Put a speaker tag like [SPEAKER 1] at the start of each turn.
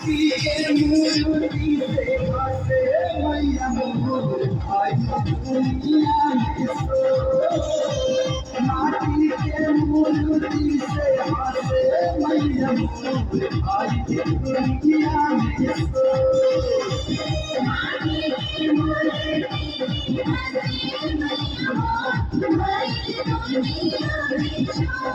[SPEAKER 1] माटी के मूर्ति से हंसे मैया मोर आई दुनिया में सो। माटी के मूर्ति से हंसे मैया मोर आई दुनिया में सो। माटी के मूर्ति से हंसे मैया मोर आई दुनिया में सो।